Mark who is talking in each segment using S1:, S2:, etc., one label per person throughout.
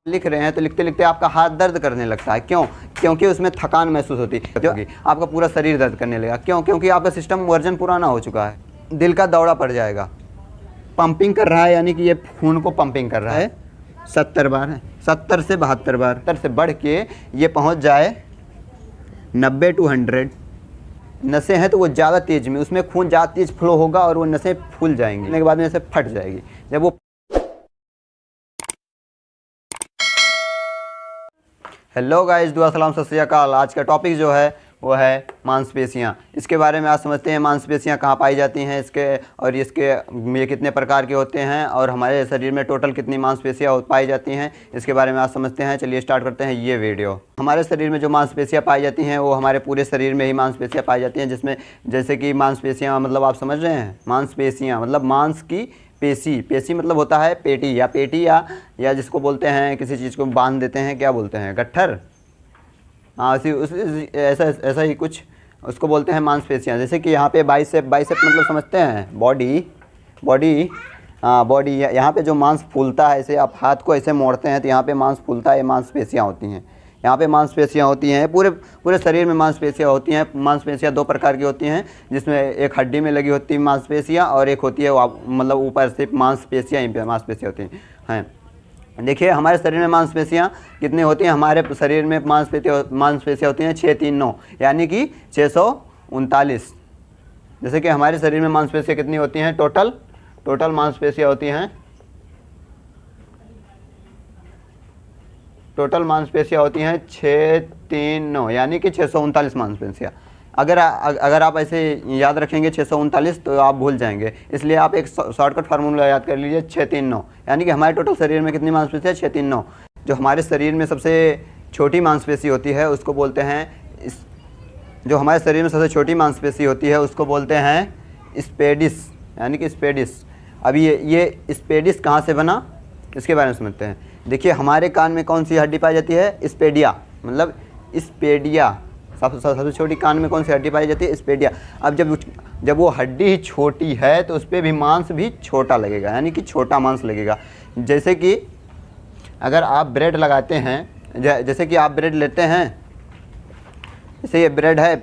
S1: लिख रहे हैं तो लिखते लिखते आपका हाथ दर्द करने लगता है। क्यों? क्योंकि उसमें थकान महसूस होती है, जो आपका पूरा शरीर दर्द करने लगेगा। क्यों? क्योंकि आपका सिस्टम वर्जन पुराना हो चुका है। दिल का दौड़ा पड़ जाएगा, पंपिंग कर रहा है, यानी कि ये खून को पंपिंग कर रहा है 70 बार है, 70 से 72 बार, 70 से बढ़ के ये पहुंच जाए 90 to 100। नसें हैं तो वो ज़्यादा तेज़ में, उसमें खून ज़्यादा तेज़ फ्लो होगा और वो नसें फूल जाएंगी, उसके बाद में नसें फट जाएगी। जब वो हेलो गाइस, दुआ सलाम सत श्री अकाल। आज का टॉपिक जो है वो है मांसपेशियाँ। इसके बारे में आज समझते हैं मांसपेशियाँ कहाँ पाई जाती हैं, इसके और इसके ये कितने प्रकार के होते हैं और हमारे शरीर में टोटल कितनी मांसपेशियाँ पाई जाती हैं, इसके बारे में आज समझते हैं। चलिए स्टार्ट करते हैं ये वीडियो। हमारे शरीर में जो मांसपेशियाँ पाई जाती हैं वो हमारे पूरे शरीर में ही मांसपेशियाँ पाई जाती हैं, जिसमें जैसे कि मांसपेशियाँ मतलब आप समझ रहे हैं, मांसपेशियाँ मतलब मांस की पेशी। पेशी मतलब होता है पेटी या जिसको बोलते हैं किसी चीज़ को बांध देते हैं, क्या बोलते हैं, गट्ठर। हाँ, ऐसा ही कुछ उसको बोलते हैं मांसपेशियाँ। जैसे कि यहाँ पे बाइसेप मतलब समझते हैं, बॉडी। हाँ, बॉडी। यहाँ पे जो मांस फूलता है, ऐसे आप हाथ को ऐसे मोड़ते हैं तो यहाँ पे मांस फूलता है, ये मांसपेशियाँ होती हैं। यहाँ पे मांसपेशियाँ होती हैं, पूरे शरीर में मांसपेशियाँ होती हैं। मांसपेशियाँ दो प्रकार की होती हैं, जिसमें एक हड्डी में लगी होती है मांसपेशियाँ और एक होती है मतलब ऊपर से मांसपेशियाँ होती हैं। देखिए हमारे शरीर में मांसपेशियाँ कितनी होती हैं। हमारे शरीर में मांसपेशियाँ होती हैं 639, यानी कि 639। जैसे कि हमारे शरीर में मांसपेशियाँ कितनी होती हैं, टोटल मांसपेशियाँ होती हैं, टोटल मांसपेशियाँ होती हैं 639, यानी कि 639 मांसपेशियाँ। अगर आप ऐसे याद रखेंगे 639 तो आप भूल जाएंगे, इसलिए आप एक शॉर्टकट फार्मूला याद कर लीजिए 639, यानी कि हमारे टोटल शरीर में कितनी मांसपेशी है, 639। जो हमारे शरीर में सबसे छोटी मांसपेशी होती है उसको बोलते हैं जो हमारे शरीर में सबसे छोटी मांसपेशी होती है उसको बोलते हैं स्पेडिस, यानी कि स्पेडिस। अब ये स्पेडिस कहाँ से बना इसके बारे में समझते हैं। देखिए हमारे कान में कौन सी हड्डी पाई जाती है, स्पेडिया, मतलब स्पेडिया। सबसे छोटी कान में कौन सी हड्डी पाई जाती है, स्पेडिया। अब जब वो हड्डी ही छोटी है तो उस पर भी मांस भी छोटा लगेगा, यानी कि छोटा मांस लगेगा। जैसे कि अगर आप ब्रेड लगाते हैं, जैसे कि आप ब्रेड लेते हैं, जैसे ये ब्रेड है,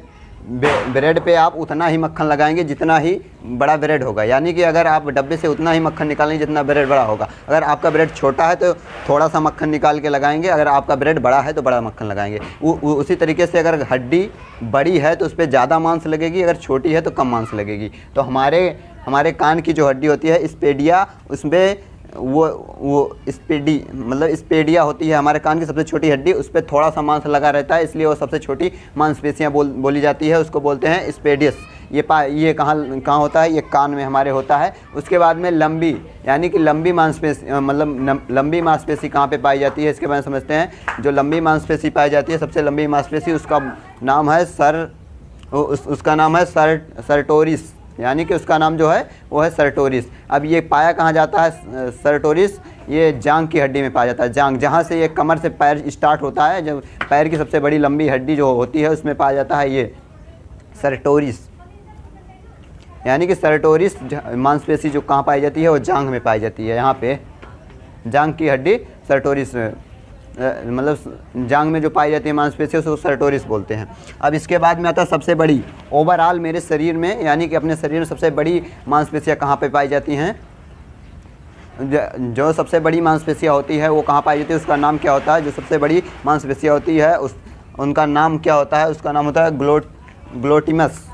S1: ब्रेड पे आप उतना ही मक्खन लगाएंगे जितना ही बड़ा ब्रेड होगा, यानी कि अगर आप डब्बे से उतना ही मक्खन निकालेंगे जितना ब्रेड बड़ा होगा। अगर आपका ब्रेड छोटा है तो थोड़ा सा मक्खन निकाल के लगाएंगे, अगर आपका ब्रेड बड़ा है तो बड़ा मक्खन लगाएंगे। उसी तरीके से अगर हड्डी बड़ी है तो उस पर ज़्यादा मांस लगेगी, अगर छोटी है तो कम मांस लगेगी। तो हमारे कान की जो हड्डी होती है स्पेडिया, उसमें वो स्पेडिया होती है हमारे कान की सबसे छोटी हड्डी, उस पर थोड़ा सा मांस लगा रहता है, इसलिए वो सबसे छोटी मांसपेशियाँ बोली जाती है, उसको बोलते हैं स्पेडियस। ये कहाँ होता है, ये कान में हमारे होता है। उसके बाद में लंबी, यानी कि लंबी मांसपेशी, मतलब लंबी मांसपेशी कहाँ पे पाई जाती है इसके बारे में समझते हैं। जो लंबी मांसपेशी पाई जाती है, सबसे लंबी मांसपेशी, उसका नाम है सर्टोरिस, यानी कि उसका नाम जो है वो है सर्टोरिस। अब ये पाया कहाँ जाता है सर्टोरिस, ये जांघ की हड्डी में पाया जाता है। जांघ, जहाँ से ये कमर से पैर स्टार्ट होता है, जब पैर की सबसे बड़ी लंबी हड्डी जो होती है उसमें पाया जाता है ये सर्टोरिस, यानी कि सर्टोरिस मांसपेशी जो कहाँ पाई जाती है वो जांघ में पाई जाती है। यहाँ पे जांघ की हड्डी सर्टोरिस, मतलब जांघ में जो पाई जाती है मांसपेशी उसको सर्टोरिस बोलते हैं। अब इसके बाद में आता है सबसे बड़ी, ओवरऑल मेरे शरीर में, यानी कि अपने शरीर में सबसे बड़ी मांसपेशियाँ कहाँ पे पाई जाती हैं। जो सबसे बड़ी मांसपेशियाँ होती है वो कहाँ पाई जाती है, उसका नाम क्या होता है। जो सबसे बड़ी मांसपेशियाँ होती है उनका नाम क्या होता है, उसका नाम होता है ग्लूटिमस।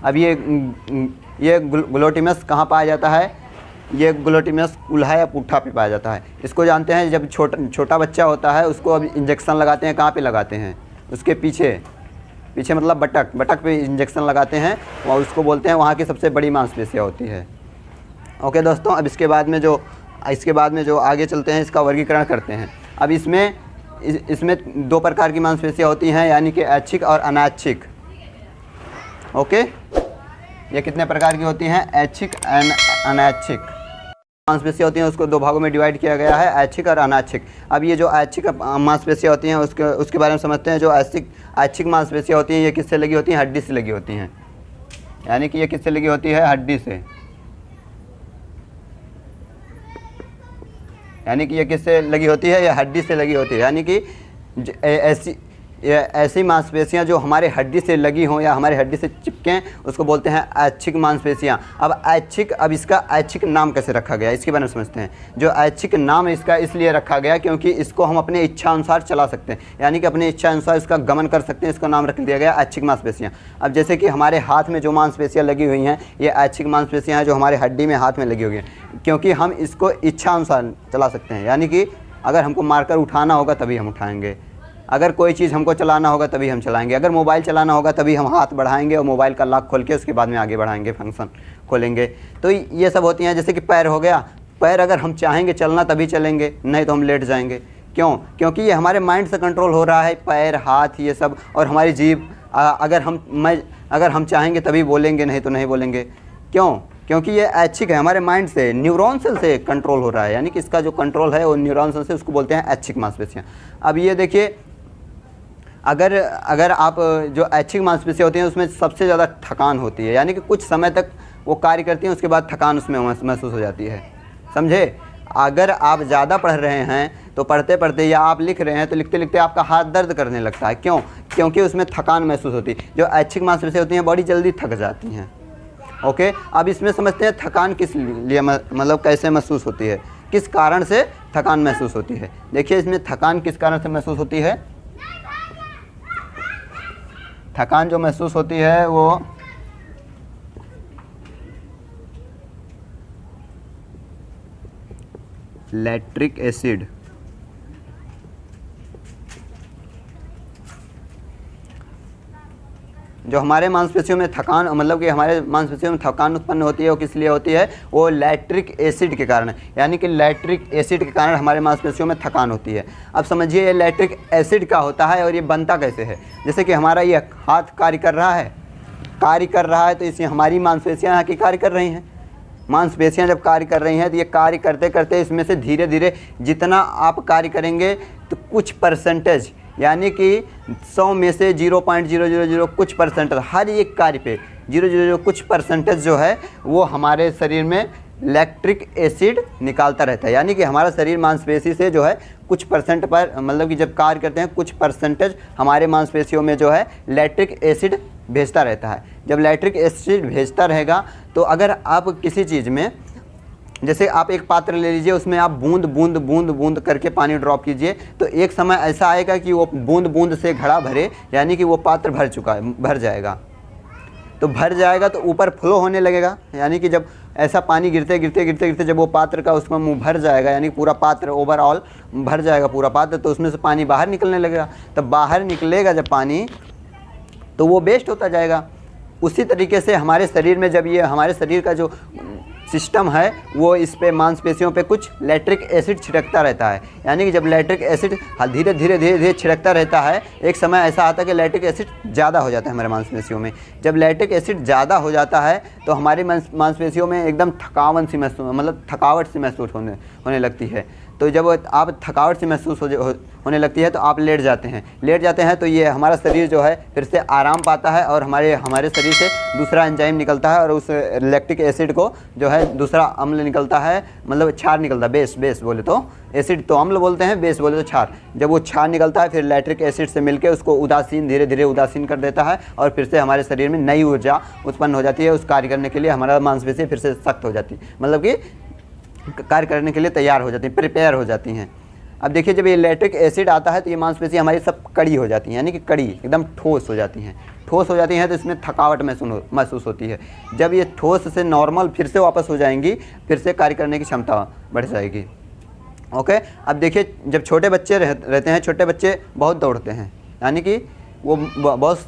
S1: अब ये ग्लूटिमस कहाँ पाया जाता है, ये ग्लूटिमस कुल्हा या पुट्ठा पे पाया जाता है। इसको जानते हैं, जब छोटा बच्चा होता है उसको अब इंजेक्शन लगाते हैं, कहाँ पे लगाते हैं, उसके पीछे मतलब बटक पे इंजेक्शन लगाते हैं, और उसको बोलते हैं वहाँ की सबसे बड़ी मांसपेशियाँ होती है। ओके दोस्तों, अब इसके बाद में जो आगे चलते हैं, इसका वर्गीकरण करते हैं। अब इसमें दो प्रकार की मांसपेशियाँ होती हैं, यानी कि ऐच्छिक और अनैच्छिक। ओके, ये कितने प्रकार की होती हैं, ऐच्छिक एंड अनैच्छिक मांसपेशियाँ होती हैं, उसको दो भागों में डिवाइड किया गया है, ऐच्छिक और अनैच्छिक। अब ये जो ऐच्छिक मांसपेशियाँ होती हैं उसके बारे में समझते हैं। जो ऐच्छिक मांसपेशियाँ होती हैं ये किससे लगी होती हैं, हड्डी से लगी होती हैं, यानी कि ये किससे लगी होती है, हड्डी से। यानी कि ये किससे लगी होती है, ये हड्डी से लगी होती है। यानी कि ऐसी मांसपेशियां जो हमारे हड्डी से लगी हों या हमारे हड्डी से चिपकें, उसको बोलते हैं ऐच्छिक मांसपेशियां। अब इसका ऐच्छिक नाम कैसे रखा गया, इसके बारे में समझते हैं। जो ऐच्छिक नाम इसका इसलिए रखा गया क्योंकि इसको हम अपने इच्छा अनुसार चला सकते हैं, यानी कि अपने इच्छा अनुसार इसका गमन कर सकते हैं। इसका नाम रख दिया गया ऐच्छिक मांसपेशियां। अब जैसे कि हमारे हाथ में जो मांसपेशियां लगी हुई हैं, ये ऐच्छिक मांसपेशियां हैं जो हमारे हड्डी में हाथ में लगी हुई हैं, क्योंकि हम इसको इच्छा अनुसार चला सकते हैं। यानी कि अगर हमको मारकर उठाना होगा तभी हम उठाएंगे, अगर कोई चीज़ हमको चलाना होगा तभी हम चलाएंगे, अगर मोबाइल चलाना होगा तभी हम हाथ बढ़ाएंगे और मोबाइल का लॉक खोल के उसके बाद में आगे बढ़ाएंगे, फंक्शन खोलेंगे। तो ये सब होती हैं। जैसे कि पैर हो गया, पैर अगर हम चाहेंगे चलना तभी चलेंगे, नहीं तो हम लेट जाएंगे। क्यों? क्योंकि ये हमारे माइंड से कंट्रोल हो रहा है, पैर, हाथ, ये सब। और हमारी जीभ अगर हम चाहेंगे तभी बोलेंगे, नहीं तो नहीं बोलेंगे। क्यों? क्योंकि ये ऐच्छिक है, हमारे माइंड से, न्यूरॉन सेल से कंट्रोल हो रहा है। यानी कि इसका जो कंट्रोल है वो न्यूरॉन सेल से, उसको बोलते हैं ऐच्छिक मांसपेशियाँ। अब ये देखिए, अगर आप जो ऐच्छिक मांसपेशियाँ होती हैं उसमें सबसे ज़्यादा थकान होती है, यानी कि कुछ समय तक वो कार्य करती हैं, उसके बाद थकान उसमें महसूस हो जाती है, समझे। अगर आप ज़्यादा पढ़ रहे हैं तो पढ़ते पढ़ते, या आप लिख रहे हैं तो लिखते लिखते आपका हाथ दर्द करने लगता है। क्यों? क्योंकि उसमें थकान महसूस होती है। जो ऐच्छिक मांसपेशियाँ होती हैं बड़ी जल्दी थक जाती हैं। ओके, अब इसमें समझते हैं थकान किस लिए, मतलब कैसे महसूस होती है, किस कारण से थकान महसूस होती है। देखिए, इसमें थकान किस कारण से महसूस होती है। थकान जो महसूस होती है वो लैक्टिक एसिड, जो हमारे मांसपेशियों में थकान, मतलब कि हमारे मांसपेशियों में थकान उत्पन्न होती है, वो किस लिए होती है, वो लैक्टिक एसिड के कारण। यानी कि लैक्टिक एसिड के कारण हमारे मांसपेशियों में थकान होती है। अब समझिए ये लैक्टिक एसिड क्या होता है और ये बनता कैसे है। जैसे कि हमारा ये हाथ कार्य कर रहा है तो इसमें हमारी मांसपेशियाँ यहाँ की कार्य कर रही हैं। मांसपेशियाँ जब कार्य कर रही हैं तो ये कार्य करते करते इसमें से धीरे धीरे जितना आप कार्य करेंगे तो कुछ परसेंटेज, यानी कि 100 में से 0.000 कुछ परसेंटेज, हर एक कार्य पे 0.000 कुछ परसेंटेज जो है वो हमारे शरीर में लैक्टिक एसिड निकालता रहता है। यानी कि हमारा शरीर मांसपेशी से जो है कुछ परसेंट पर, मतलब कि जब कार्य करते हैं कुछ परसेंटेज हमारे मांसपेशियों में जो है लैक्टिक एसिड भेजता रहता है। जब लैक्टिक एसिड भेजता रहेगा तो अगर आप किसी चीज़ में, जैसे आप एक पात्र ले लीजिए, उसमें आप बूंद बूंद बूंद बूंद करके पानी ड्रॉप कीजिए, तो एक समय ऐसा आएगा कि वो बूंद बूंद से घड़ा भरे, यानी कि वो पात्र भर जाएगा। तो भर जाएगा तो ऊपर फ्लो होने लगेगा, यानी कि जब ऐसा पानी गिरते गिरते गिरते गिरते जब वो पात्र का उसका मुंह भर जाएगा, यानी पूरा पात्र ओवरऑल भर जाएगा पूरा पात्र, तो उसमें से पानी बाहर निकलने लगेगा। तब बाहर निकलेगा जब पानी, तो वो वेस्ट होता जाएगा। उसी तरीके से हमारे शरीर में जब ये हमारे शरीर का जो सिस्टम है वो इस पे मांसपेशियों पे कुछ लैक्टिक एसिड छिड़कता रहता है। यानी कि जब लैक्टिक एसिड धीरे धीरे छिड़कता रहता है, एक समय ऐसा आता है कि लैक्टिक एसिड ज़्यादा हो जाता है हमारे मांसपेशियों में। जब लैक्टिक एसिड ज़्यादा हो जाता है तो हमारी मांसपेशियों में एकदम थकावट सी महसूस होने लगती है। तो जब आप थकावट से महसूस होने लगती है तो आप लेट जाते हैं तो ये हमारा शरीर जो है फिर से आराम पाता है और हमारे शरीर से दूसरा एंजाइम निकलता है और उस लैक्टिक एसिड को जो है दूसरा अम्ल निकलता है, मतलब क्षार निकलता है। बेस बोले तो एसिड तो अम्ल बोलते हैं, बेस बोले तो क्षार। जब वो क्षार निकलता है फिर लैक्टिक एसिड से मिलकर उसको धीरे धीरे उदासीन कर देता है और फिर से हमारे शरीर में नई ऊर्जा उत्पन्न हो जाती है। उस कार्य करने के लिए हमारा मांसपेशी फिर से सख्त हो जाती है, मतलब कि कार्य करने के लिए तैयार हो जाती हैं, प्रिपेयर हो जाती हैं। अब देखिए, जब ये लैक्टिक एसिड आता है तो ये मांसपेशी हमारी सब कड़ी हो जाती हैं, यानी कि कड़ी एकदम ठोस हो जाती हैं। तो इसमें थकावट महसूस होती है। जब ये ठोस से नॉर्मल फिर से वापस हो जाएंगी, फिर से कार्य करने की क्षमता बढ़ जाएगी। ओके, अब देखिए, जब छोटे बच्चे रहते हैं, छोटे बच्चे बहुत दौड़ते हैं, यानी कि वो बहुत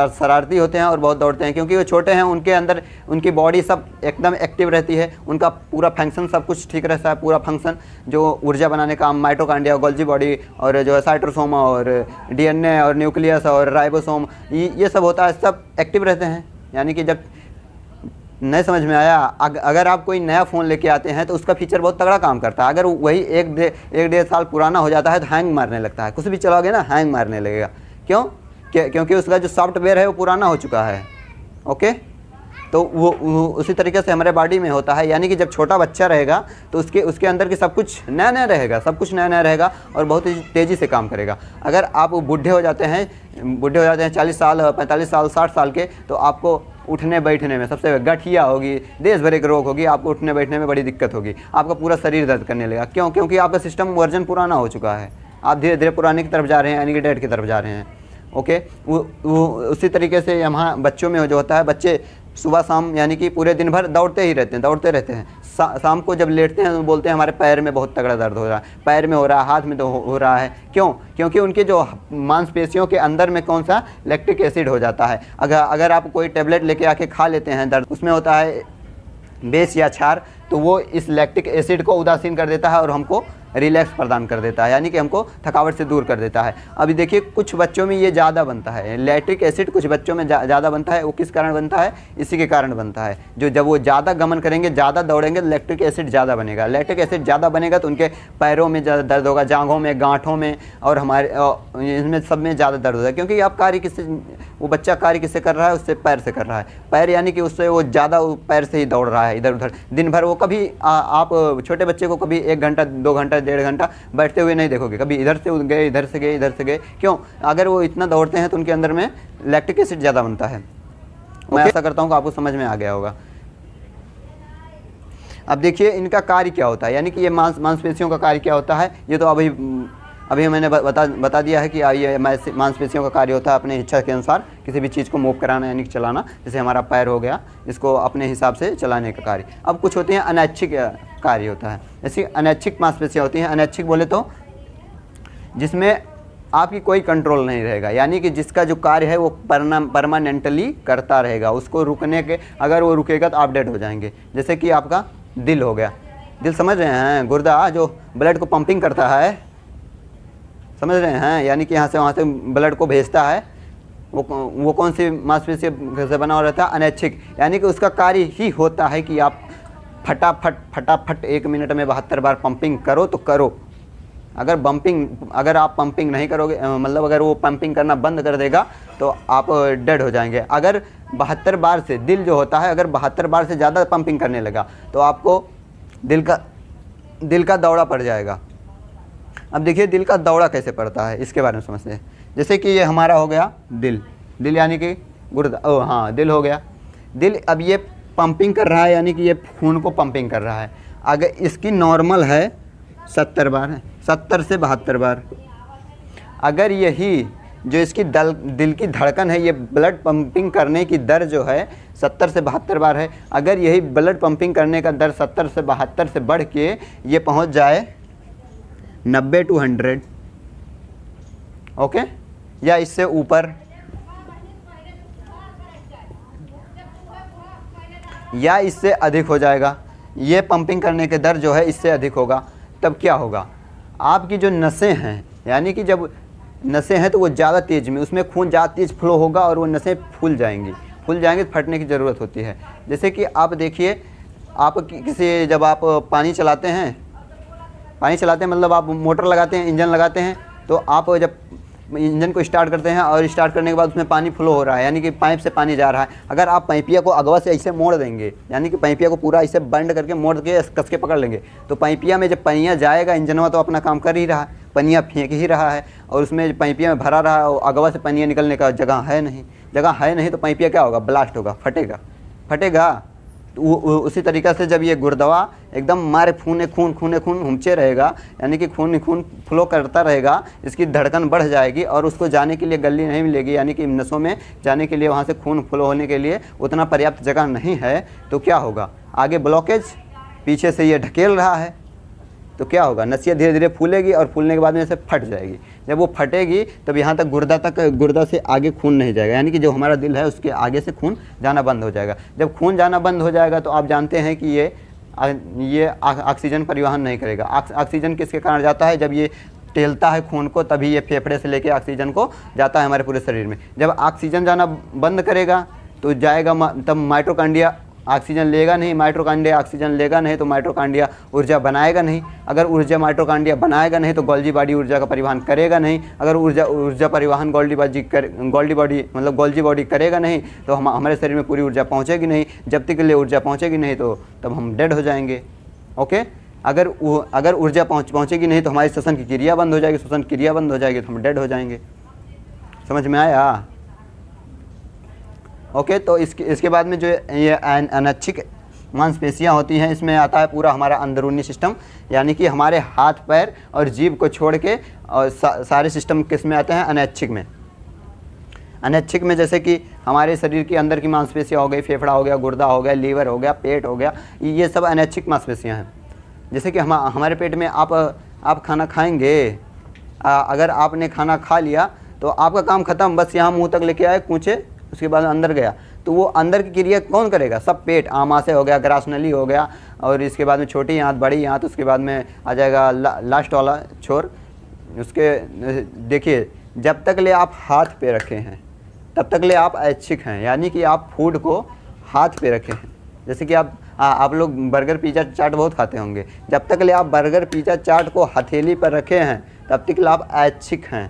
S1: शरारती होते हैं और बहुत दौड़ते हैं, क्योंकि वो छोटे हैं। उनके अंदर उनकी बॉडी सब एकदम एक्टिव रहती है, उनका पूरा फंक्शन सब कुछ ठीक रहता है। पूरा फंक्शन जो ऊर्जा बनाने का, माइटोकॉन्ड्रिया, गोल्जी बॉडी और जो है साइटोसोम और डीएनए और न्यूक्लियस और राइबोसोम, ये सब होता है, सब एक्टिव रहते हैं। यानी कि जब नहीं समझ में आया, अगर आप कोई नया फ़ोन लेके आते हैं तो उसका फीचर बहुत तगड़ा काम करता है। अगर वही एक डेढ़ साल पुराना हो जाता है तो हैंग मारने लगता है। कुछ भी चलाओगे ना हैंग मारने लगेगा। क्योंकि उसका जो सॉफ्टवेयर है वो पुराना हो चुका है। ओके, तो वो उसी तरीके से हमारे बॉडी में होता है। यानी कि जब छोटा बच्चा रहेगा तो उसके अंदर के सब कुछ नया नया रहेगा, सब कुछ नया नया रहेगा और बहुत ही तेज़ी से काम करेगा। अगर आप बूढ़े हो जाते हैं 40 साल 45 साल 60 साल के, तो आपको उठने बैठने में सबसे गठिया होगी, देश भर एक रोग होगी, आपको उठने बैठने में बड़ी दिक्कत होगी, आपका पूरा शरीर दर्द करने लगेगा। क्यों? क्योंकि आपका सिस्टम वर्जन पुराना हो चुका है, आप धीरे धीरे पुराने की तरफ जा रहे हैं, यानी कि डेड की तरफ जा रहे हैं। ओके, वो उसी तरीके से यहाँ बच्चों में जो होता है, बच्चे सुबह शाम यानी कि पूरे दिन भर दौड़ते ही रहते हैं, दौड़ते रहते हैं। शाम को जब लेटते हैं तो बोलते हैं हमारे पैर में बहुत तगड़ा दर्द हो रहा है, पैर में हो रहा है, हाथ में तो हो रहा है। क्यों? क्योंकि उनके जो मांसपेशियों के अंदर में कौन सा लैक्टिक एसिड हो जाता है। अगर आप कोई टेबलेट लेके आके खा लेते हैं दर्द, उसमें होता है बेस या क्षार, तो वो इस लैक्टिक एसिड को उदासीन कर देता है और हमको रिलैक्स प्रदान कर देता है, यानी कि हमको थकावट से दूर कर देता है। अभी देखिए कुछ बच्चों में ये ज़्यादा बनता है, लैक्टिक एसिड कुछ बच्चों में ज़्यादा बनता है। वो किस कारण बनता है? इसी के कारण बनता है, जब वो ज़्यादा गमन करेंगे, ज़्यादा दौड़ेंगे, तो लैक्टिक एसिड ज़्यादा बनेगा। लैक्टिक एसिड ज़्यादा बनेगा तो उनके पैरों में ज़्यादा दर्द होगा, जांघों में, गांठों में, और हमारे इसमें सब में ज़्यादा दर्द होता है। क्योंकि आप कार्य किससे, वो बच्चा कार्य किससे कर रहा है? उससे पैर से कर रहा है। पैर यानी कि उससे वो ज़्यादा पैर से ही दौड़ रहा है इधर उधर दिन भर। वो कभी आप छोटे बच्चे को कभी 1 घंटा 2 घंटा 1.5 घंटा बैठते हुए नहीं देखोगे, कभी इधर से गए, इधर से गए, इधर से गए। क्यों? अगर वो इतना दौड़ते हैं तो उनके अंदर में लैक्टिक एसिड ज़्यादा बनता है। मैं ऐसा करता हूँ कि आपको समझ में आ गया होगा। अब देखिए इनका कार्य क्या होता है, यानी कि ये मांसपेशियों का कार्य क्या होता है। ये तो अभी मैंने बता दिया है कि ये मांसपेशियों का कार्य होता है अपने इच्छा के अनुसार किसी भी चीज़ को मूव कराना, यानी कि चलाना। जैसे हमारा पैर हो गया, इसको अपने हिसाब से चलाने का कार्य। अब कुछ होते हैं अनैच्छिक कार्य होता है। ऐसी अनैच्छिक मांसपेशियाँ होती हैं। अनैच्छिक बोले तो जिसमें आपकी कोई कंट्रोल नहीं रहेगा, यानी कि जिसका जो कार्य है वो परमानेंटली करता रहेगा। उसको रुकने के, अगर वो रुकेगा तो आप डेड हो जाएंगे। जैसे कि आपका दिल हो गया, दिल समझ रहे हैं, गुर्दा जो ब्लड को पंपिंग करता है, समझ रहे हैं, यानी कि यहाँ से वहाँ से ब्लड को भेजता है, वो कौन सी मांसपेशी से बना हुआ रहता है? अनैच्छिक। यानी कि उसका कार्य ही होता है कि आप फटाफट 1 मिनट में 72 बार पंपिंग करो तो करो। अगर आप पंपिंग नहीं करोगे, मतलब अगर वो पंपिंग करना बंद कर देगा तो आप डेड हो जाएंगे। अगर 72 बार से दिल जो होता है, अगर 72 बार से ज़्यादा पंपिंग करने लगा तो आपको दिल का दौरा पड़ जाएगा। अब देखिए दिल का दौरा कैसे पड़ता है, इसके बारे में समझते हैं। जैसे कि ये हमारा हो गया दिल यानी कि गुर्दा, हाँ दिल हो गया। दिल अब ये पंपिंग कर रहा है, यानी कि ये खून को पंपिंग कर रहा है। अगर इसकी नॉर्मल है 70 बार है, 70 से 72 बार। अगर यही जो इसकी दिल की धड़कन है, ये ब्लड पंपिंग करने की दर जो है 70 से 72 बार है, अगर यही ब्लड पंपिंग करने का दर 70 से 72 से बढ़ के ये पहुंच जाए 90 to 100, ओके, या इससे ऊपर, या इससे अधिक हो जाएगा, ये पंपिंग करने के दर जो है इससे अधिक होगा, तब क्या होगा? आपकी जो नसें हैं, यानी कि जब नसें हैं तो वो ज़्यादा तेज़ में, उसमें खून ज़्यादा तेज़ फ्लो होगा और वो नसें फूल जाएंगी तो फटने की ज़रूरत होती है। जैसे कि आप देखिए, आप किसी जब आप पानी चलाते हैं मतलब आप मोटर लगाते हैं, इंजन लगाते हैं, तो आप जब इंजन को स्टार्ट करते हैं और स्टार्ट करने के बाद उसमें पानी फ्लो हो रहा है, यानी कि पाइप से पानी जा रहा है। अगर आप पाइपिया को अगवा से ऐसे मोड़ देंगे, यानी कि पाइपिया को पूरा ऐसे बंद करके मोड़ के कस के पकड़ लेंगे, तो पाइपिया में जब पनिया जाएगा, इंजनवा तो अपना काम कर ही रहा है, पनिया फेंक ही रहा है, और उसमें पाइपिया में भरा रहा है, और अगवा से पनिया निकलने का जगह है नहीं, तो पाइपिया क्या होगा? ब्लास्ट होगा, फटेगा। तो उसी तरीक़े से जब ये गुर्दवा एकदम मारे खून हुमचे रहेगा, यानी कि खून फ्लो करता रहेगा, इसकी धड़कन बढ़ जाएगी और उसको जाने के लिए गली नहीं मिलेगी, यानी कि नसों में जाने के लिए वहाँ से खून फ्लो होने के लिए उतना पर्याप्त जगह नहीं है, तो क्या होगा? आगे ब्लॉकेज, पीछे से ये ढकेल रहा है, तो क्या होगा? नसिया धीरे धीरे फूलेगी और फूलने के बाद में ऐसे फट जाएगी। जब वो फटेगी तब यहाँ तक गुर्दा से आगे खून नहीं जाएगा, यानी कि जो हमारा दिल है उसके आगे से खून जाना बंद हो जाएगा। जब खून जाना बंद हो जाएगा तो आप जानते हैं कि ये ऑक्सीजन परिवहन नहीं करेगा। ऑक्सीजन किसके कारण जाता है? जब ये टेलता है खून को, तभी ये फेफड़े से लेके ऑक्सीजन को जाता है हमारे पूरे शरीर में। जब ऑक्सीजन जाना बंद करेगा तो जाएगा, तब माइटोकॉन्ड्रिया ऑक्सीजन लेगा नहीं, माइटोकॉन्ड्रिया ऑक्सीजन लेगा नहीं तो माइटोकॉन्ड्रिया ऊर्जा बनाएगा नहीं। अगर ऊर्जा माइटोकॉन्ड्रिया बनाएगा नहीं तो गोल्जी बॉडी ऊर्जा का परिवहन करेगा नहीं। अगर ऊर्जा परिवहन गोल्जी बॉडी करेगा नहीं तो हमारे शरीर में पूरी ऊर्जा पहुँचेगी नहीं। जब तक के लिए ऊर्जा पहुँचेगी नहीं तो तब हम डेड हो जाएंगे। ओके, अगर ऊर्जा पहुँचेगी नहीं तो हमारी श्वसन की क्रिया बंद हो जाएगी, श्वसन क्रिया बंद हो जाएगी तो हम डेड हो जाएंगे। समझ में आया? ओके, तो इसके बाद में जो ये अनैच्छिक मांसपेशियाँ होती हैं, इसमें आता है पूरा हमारा अंदरूनी सिस्टम, यानी कि हमारे हाथ पैर और जीभ को छोड़ के और सारे सिस्टम किस में आते हैं? अनैच्छिक में। अनैच्छिक में जैसे कि हमारे शरीर के अंदर की मांसपेशियाँ हो गई, फेफड़ा हो गया, गुर्दा हो गया, लीवर हो गया, पेट हो गया, ये सब अनैच्छिक मांसपेशियाँ हैं। जैसे कि हमारे पेट में आप खाना खाएंगे, अगर आपने खाना खा लिया तो आपका काम ख़त्म, बस यहाँ मुँह तक लेके आए, कूचे, उसके बाद अंदर गया, तो वो अंदर की क्रिया कौन करेगा? सब पेट, आमाशय हो गया, ग्रासनली हो गया, और इसके बाद में छोटी आंत, बड़ी आंत, उसके बाद में आ जाएगा लास्ट वाला छोर। उसके देखिए, जब तक ले आप हाथ पे रखे हैं तब तक ले आप ऐच्छिक हैं, यानी कि आप फूड को हाथ पे रखे हैं। जैसे कि आप लोग बर्गर पिज़्ज़ा चाट बहुत खाते होंगे, जब तक ले आप बर्गर पिज़्ज़ा चाट को हथेली पर रखे हैं तब तक ले आप ऐच्छिक हैं।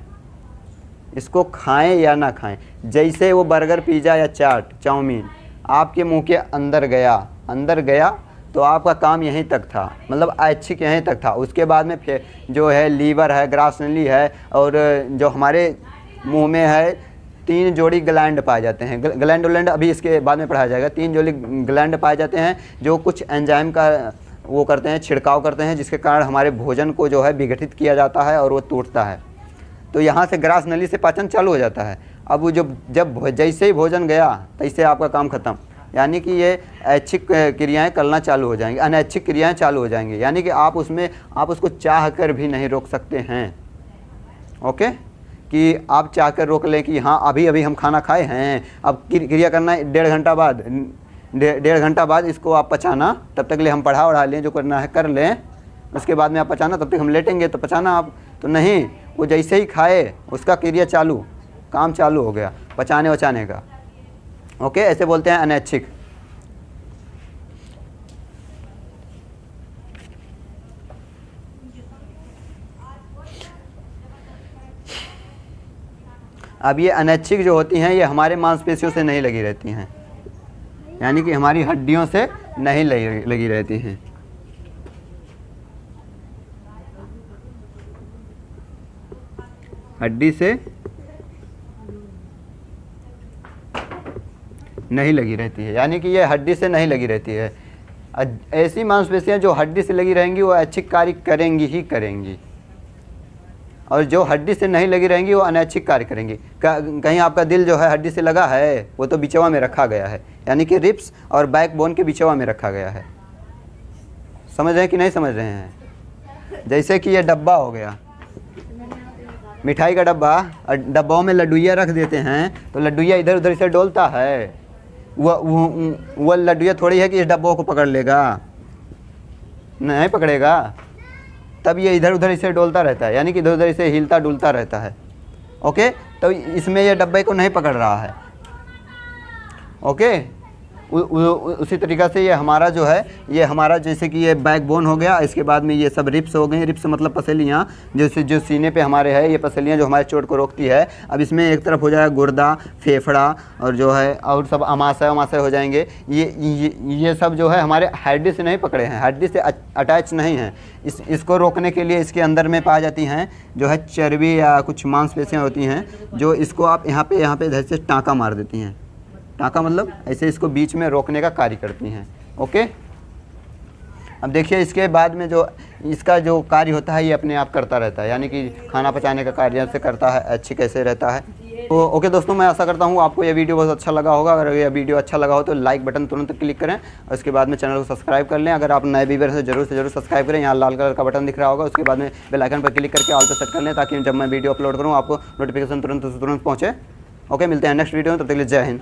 S1: इसको खाएं या ना खाएं, जैसे वो बर्गर पिज़्ज़ा या चाट चाउमीन आपके मुंह के अंदर गया तो आपका काम यहीं तक था, मतलब ऐच्छिक यहीं तक था। उसके बाद में फिर जो है लीवर है, ग्रासनली है, और जो हमारे मुंह में है 3 जोड़ी ग्लैंड पाए जाते हैं। ग्लैंड अभी इसके बाद में पढ़ाया जाएगा। 3 जोड़ी ग्लैंड पाए जाते हैं जो कुछ एंजाइम का वो करते हैं, छिड़काव करते हैं, जिसके कारण हमारे भोजन को जो है विघटित किया जाता है और वो टूटता है। तो यहाँ से ग्रास नली से पाचन चालू हो जाता है। अब वो जब जैसे ही भोजन गया तैसे आपका काम खत्म, यानी कि ये ऐच्छिक क्रियाएं करना चालू हो जाएंगी, अनैच्छिक क्रियाएं चालू हो जाएंगी, यानी कि आप उसको चाह कर भी नहीं रोक सकते हैं। ओके, कि आप चाह कर रोक लें कि हाँ अभी हम खाना खाए हैं, अब क्रिया करना है 1.5 घंटा बाद इसको आप पचाना, तब तक ले हम पढ़ा लें, जो करना है कर लें, उसके बाद में आप पचाना, तब तक हम लेटेंगे तो पचाना आप तो नहीं। वो जैसे ही खाए उसका क्रिया चालू, काम चालू हो गया पचाने वचाने का। ओके, ऐसे बोलते हैं अनैच्छिक। अब ये अनैच्छिक जो होती हैं ये हमारे मांसपेशियों से नहीं लगी रहती हैं, यानी कि हमारी हड्डियों से नहीं लगी रहती हैं। हड्डी से नहीं लगी रहती है, यानी कि ये हड्डी से नहीं लगी रहती है। ऐसी मांसपेशियां जो हड्डी से लगी रहेंगी वो ऐच्छिक कार्य करेंगी ही करेंगी, और जो हड्डी से नहीं लगी रहेंगी वो अनैच्छिक कार्य करेंगी। कहीं आपका दिल जो है हड्डी से लगा है, वो तो बिचवा में रखा गया है, यानी कि रिब्स और बैकबोन के बिचवा में रखा गया है। समझ रहे हैं कि नहीं समझ रहे हैं? जैसे कि ये डब्बा हो गया, मिठाई का डब्बा, और डब्बाओं में लड्डुइया रख देते हैं तो लड्डुइया इधर उधर से डोलता है। वो लड्डुइया थोड़ी है कि इस डब्बों को पकड़ लेगा, नहीं पकड़ेगा, तब ये इधर उधर इसे डोलता रहता है, यानी कि इधर उधर इसे हिलता डुलता रहता है। ओके, तो इसमें ये डब्बे को नहीं पकड़ रहा है। ओके, उसी तरीक़ा से ये हमारा जो है, ये हमारा जैसे कि ये बैकबोन हो गया, इसके बाद में ये सब रिब्स हो गई। रिब्स मतलब पसलियाँ, जो सीने पे हमारे है, ये पसलियाँ जो हमारे चोट को रोकती है। अब इसमें एक तरफ हो जाएगा गुर्दा, फेफड़ा, और जो है और सब आमाशय हो जाएंगे। ये सब जो है हमारे हड्डी से नहीं पकड़े हैं, हड्डी से अटैच नहीं हैं। इसको रोकने के लिए इसके अंदर में पाई जाती हैं जो है चर्बी या कुछ मांसपेशियाँ होती हैं, जो इसको आप यहाँ पे इधर से टाँका मार देती हैं। टाँका मतलब ऐसे इसको बीच में रोकने का कार्य करती हैं। ओके, अब देखिए इसके बाद में जो इसका जो कार्य होता है ये अपने आप करता रहता है, यानी कि खाना पचाने का कार्य से करता है, अच्छी कैसे रहता है। तो ओके दोस्तों, मैं आशा करता हूँ आपको ये वीडियो बहुत अच्छा लगा होगा। अगर ये वीडियो अच्छा लगा हो तो लाइक बटन तुरंत क्लिक करें, और उसके बाद में चैनल को सब्सक्राइब कर लें। अगर आप नए व्यूअर हैं तो जरूर सब्सक्राइब करें। यहाँ लाल कलर का बटन दिख रहा होगा, उसके बाद में बेल आइकन पर क्लिक करके ऑल पे सेट कर लें, ताकि जब मैं वीडियो अपलोड करूँ आपको नोटिफिकेशन तुरंत पहुँचे। ओके, मिलते हैं नेक्स्ट वीडियो में, तब तक के लिए जय हिंद।